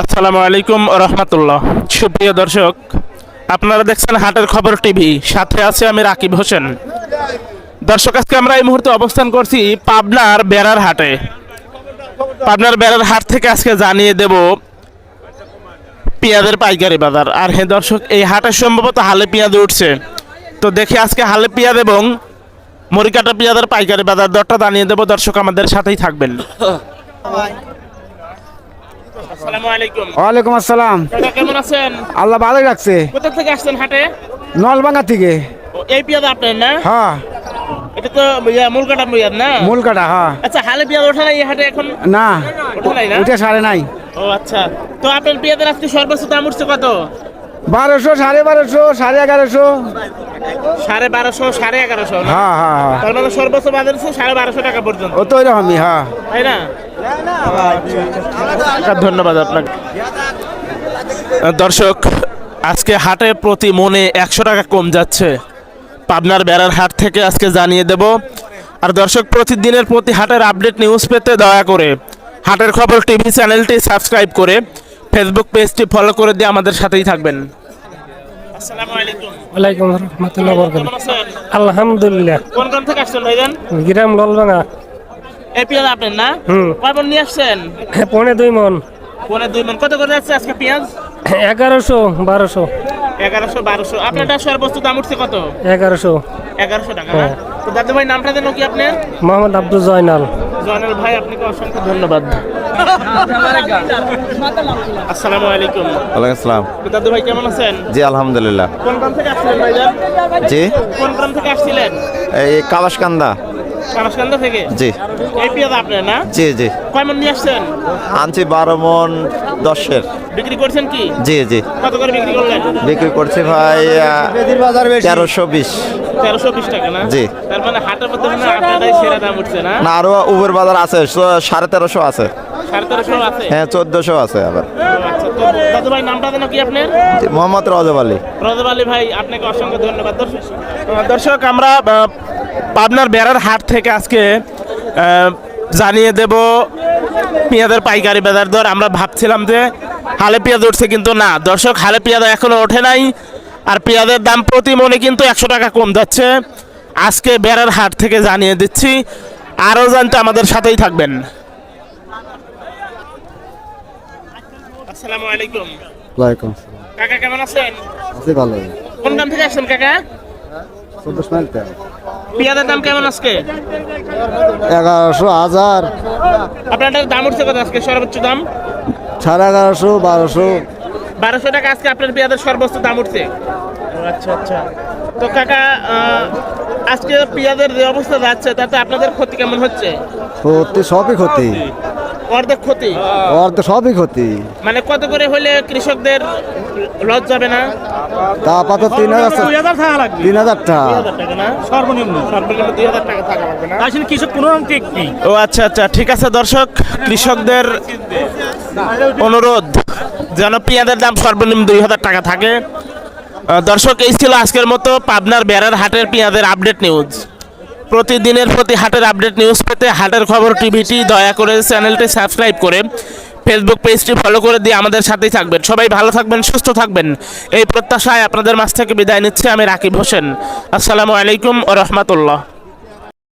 আসসালামু আলাইকুম রহমতুল্লাহ। সুপ্রিয় দর্শক, আপনারা দেখছেন হাটের খবর টিভি, সাথে আছে আমি রাকিব হোসেন। দর্শক, আজকে আমরা এই মুহূর্তে অবস্থান করছি পাবনার বেড়ার হাটে। পাবনার বেড়ার হাট থেকে আজকে জানিয়ে দেব পেঁয়াজের পাইকারি বাজার। আর হ্যাঁ দর্শক, এই হাটে সম্ভবত হালে পেঁয়াজ উঠছে, তো দেখি আজকে হালে পেঁয়াজ এবং মরিকাটা পেঁয়াজের পাইকারি বাজার দরটা জানিয়ে দেব। দর্শক, আমাদের সাথেই থাকবেন। আসসালামু আলাইকুম। ওয়ালাইকুম আসসালাম। দাদা কেমন আছেন? আল্লাহ ভালোই রাখছে। কোথা থেকে আসছেন হাটে? নলভাঙ্গা থেকে। ও, এই পেঁয়াজ আপনার না? হ্যাঁ, এটা তো মূলকাটা পেঁয়াজ না? মূল কাটা। হ্যাঁ, আচ্ছা, হালে পেঁয়াজ ওঠে না এই হাটে এখন? না ওঠে নাই না? উঠে সাড়ে নাই। ও আচ্ছা, তো আপনার পেঁয়াজের আজকে সর্বোচ্চ দাম উঠছে কত? 1200, 1250, 1150। 1250, 1150 না? হ্যাঁ হ্যাঁ হ্যাঁ, তার মানে সর্বোচ্চ বাজার হচ্ছে 1250 টাকা পর্যন্ত, ও তো এরকমই। হ্যাঁ, তাই না? ধন্যবাদ আপনাকে। দর্শক, আজকে হাটে প্রতি মনে 100 টাকা কম যাচ্ছে। পাবনার বেড়ার হাট থেকে আজকে জানিয়ে দেব। আর দর্শক, প্রতিদিনের প্রতি হাটের আপডেট নিউজ পেতে দয়া করে হাটের খবর টিভি চ্যানেলটি সাবস্ক্রাইব করে ফেসবুক পেজটি ফলো করে দিয়ে আমাদের সাথেই থাকবেন। আসসালামু আলাইকুম। ওয়ালাইকুম রহমতুল্লাহ বরকাত। কেমন আছেন? আলহামদুলিল্লাহ। কোন গ্রাম থেকে আসছেন ভাইজান? গ্রাম নলভাঙ্গা। এই পেঁয়াজ আপনার না? কয় মণ নিয়ে আসছেন? 2.5 মন। 2.5 মণ। কত করে যাচ্ছে আজকে পেঁয়াজ? 1100, 1200। 1100, 1200। আপনারটা সর্বোচ্চ দাম উঠছে কত? 1100। 1100 টাকা না? তো দাদু ভাই, নামটা যেন কি আপনার? মোহাম্মদ আব্দুল জয়নাল। জয়নাল ভাই, আপনাকে অসংখ্য ধন্যবাদ। আসসালামু আলাইকুম। ওয়ালাইকুম আসসালাম। দাদু ভাই কেমন আছেন? জি আলহামদুলিল্লাহ। কোন গ্রাম থেকে আসছিলেন ভাইজান? জি, কোন গ্রাম থেকে আসছিলেন? এই কাবাসকান্দা। কানাসকান্দা থেকে? জি এই পেঁয়াজ আপনার না? জি জি, কয় মণ নিয়ে আসছেন? আনছি 12 মন 10-এর। বিক্রি করছেন কি? জি জি, কত করে বিক্রি করলেন? বিক্রি করছি ভাই 1320। 1320 টাকা না? জি। তার মানে হাটের মধ্যে মনে হয় আপনারটাই সেরা দাম উঠছে না? না, আরো উপর বাজার আছে, 1350 আছে। 1350 আছে? হ্যাঁ, 1400 আছে আবার। আচ্ছা, তো দাদু ভাই, নামটা যেন কি আপনার? জি, মোহাম্মদ রজব আলী। রজব আলী ভাই, আপনাকে অসংখ্য ধন্যবাদ। দর্শক, আমরা পাবনার বেড়ার হাট থেকে আজকে জানিয়ে দেব পেঁয়াজের পাইকারি বাজার দর। আমরা ভাবছিলাম যে হালে পেঁয়াজ উঠছে, কিন্তু না দর্শক, হালে পেঁয়াজ এখনো ওঠে নাই। আর পেঁয়াজের দাম প্রতি মনে কিন্তু 100 টাকা কম যাচ্ছে। আজকে বেড়ার হাট থেকে জানিয়ে দিচ্ছি, আরও জানতে আমাদের সাথেই থাকবেন। আসসালামু আলাইকুম। ওয়ালাইকুম কাকা কেমন আছেন? আছি ভালো। কোন গ্রাম থেকে আসছেন কাকা? 14 মাইল। পেঁয়াজের দাম কেমন আজকে? 1100, 1000, আপনার দাম উঠছে কত আজকে সর্বোচ্চ দাম? 1150, 1200। 1200 টাকা আজকে আপনার পেঁয়াজের সর্বোচ্চ দাম উঠছে। আচ্ছা আচ্ছা, তো কাকা, আজকে পেঁয়াজের যে অবস্থা যাচ্ছে তাতে আপনাদের ক্ষতি কেমন হচ্ছে? ক্ষতি সবই ক্ষতি। অর্ধেক ক্ষতি? ওর তো সবই ক্ষতি। মানে কত করে হলে কৃষকদের লস যাবে না? তা আপাতত 3000 টাকা লাগবে। 3000 টাকা 2000 টাকা না? সর্বনিম্ন 2000 টাকা থাকা লাগবে না? আসলে কৃষক কোনো ঠিক নেই। ও আচ্ছা আচ্ছা, ঠিক আছে দর্শক, কৃষকদের অনুরোধ যেন পেঁয়াজের দাম সর্বনিম্ন 2000 টাকা থাকে। দর্শক, এই ছিল আজকের মতো পাবনার বেড়ার হাটের পেঁয়াজের আপডেট নিউজ। প্রতিদিনের প্রতি হাটের আপডেট নিউজ পেতে হাটের খবর টিভিটি দয়া করে চ্যানেলটি সাবস্ক্রাইব করে ফেসবুক পেজটি ফলো করে দিয়ে আমাদের সাথেই থাকবেন। সবাই ভালো থাকবেন, সুস্থ থাকবেন, এই প্রত্যাশায় আপনাদের মাঝ থেকে বিদায় নিচ্ছে আমি রাকিব হোসেন। আসসালামু আলাইকুম ওয়া রাহমাতুল্লাহ।